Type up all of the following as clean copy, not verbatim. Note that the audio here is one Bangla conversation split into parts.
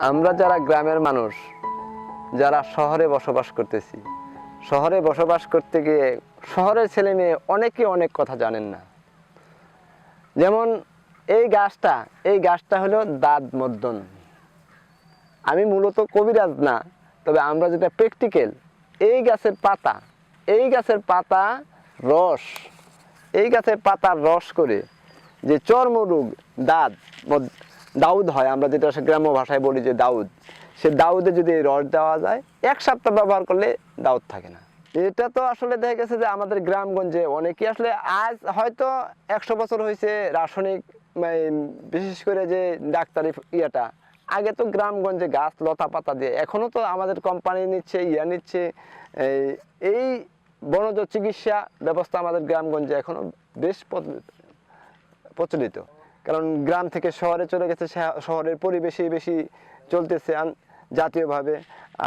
আমরা যারা গ্রামের মানুষ, যারা শহরে বসবাস করতেছি, শহরে বসবাস করতে গিয়ে শহরের ছেলে মেয়ে অনেকে অনেক কথা জানেন না। যেমন এই গাছটা হলো দাঁত মর্দন। আমি মূলত কবিরাজ না, তবে আমরা যেটা প্র্যাকটিক্যাল, এই গাছের পাতা রস, এই গাছের পাতার রস করে যে চর্মরোগ, দাউদ হয়, আমরা যেটা গ্রাম্য ভাষায় বলি যে দাউদ, সে দাউদে যদি এই রস দেওয়া যায় 1 সপ্তাহ ব্যবহার করলে দাউদ থাকে না। এটা তো আসলে দেখা গেছে যে আমাদের গ্রামগঞ্জে অনেকেই আসলে আজ হয়তো 100 বছর হয়েছে রাসায়নিক, বিশেষ করে যে ডাক্তারি ইয়েটা, আগে তো গ্রামগঞ্জে গাছ লতা পাতা দিয়ে, এখনো তো আমাদের কোম্পানি নিচ্ছে এই বনজ চিকিৎসা ব্যবস্থা আমাদের গ্রামগঞ্জে এখনো বেশ প্রচলিত। কারণ গ্রাম থেকে শহরে চলে গেছে, শহরের পরিবেশেই বেশি চলতেছে জাতীয়ভাবে,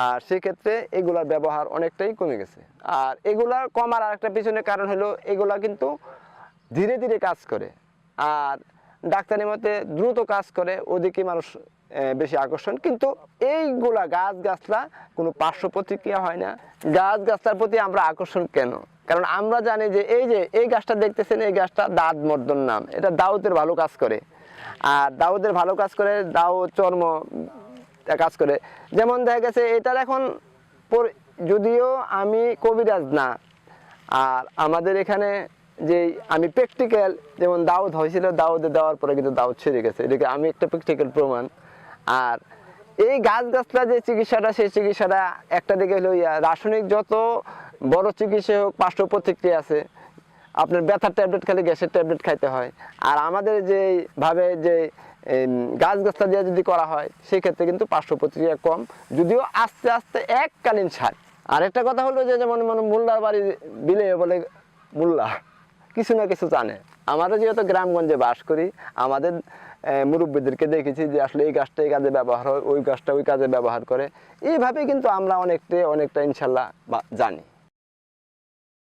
আর সেক্ষেত্রে এগুলার ব্যবহার অনেকটাই কমে গেছে। আর এগুলার কমার আরেকটা পিছনে কারণ হলো এগুলা কিন্তু ধীরে ধীরে কাজ করে, আর ডাক্তারি মতে দ্রুত কাজ করে, ওদিকে মানুষ বেশি আকর্ষণ। কিন্তু এইগুলা গাছগাছলা কোনো পার্শ্ব প্রতিক্রিয়া হয় না। গাছগাছলার প্রতি আমরা আকর্ষণ কেন? কারণ আমরা জানি যে এই গাছটা দেখতেছেন, এই গাছটা দাঁত মর্দন নাম, এটা দাউদের ভালো কাজ করে। আর দাউদের ভালো কাজ করে, দাউদ চর্ম কাজ করে। যেমন দেখা গেছে এটার এখন, যদিও আমি কবিরাজ না, আর আমাদের এখানে যে আমি প্র্যাকটিক্যাল, যেমন দাউদ হয়েছিল, দাউদে দেওয়ার পরে কিন্তু দাউদ ছেড়ে গেছে, এটাকে আমি একটা প্র্যাকটিক্যাল প্রমাণ। আর এই গাছগাছলা যে চিকিৎসাটা, সেই চিকিৎসাটা একটা দিকে হলো রাসায়নিক যত বড় চিকিৎসা হোক, পার্শ্ব প্রতিক্রিয়া আছে। আপনার ব্যথার ট্যাবলেট খেলে গ্যাসের ট্যাবলেট খাইতে হয়। আর আমাদের যেভাবে যে গাছগাছলা দিয়ে যদি করা হয়, সেক্ষেত্রে কিন্তু পার্শ্ব প্রতিক্রিয়া কম, যদিও আস্তে আস্তে এককালীন সার। আরেকটা কথা হলো যে যেমন মোল্লার বাড়ি বিলে বলে মোল্লা কিছু না কিছু জানে। আমাদের যেহেতু গ্রামগঞ্জে বাস করি, আমাদের মুরব্বীদেরকে দেখেছি যে আসলে এই গাছটা এই কাজে ব্যবহার হয়, ওই গাছটা ওই কাজে ব্যবহার করে। এইভাবে কিন্তু আমরা অনেকটা ইনশাল্লাহ জানি।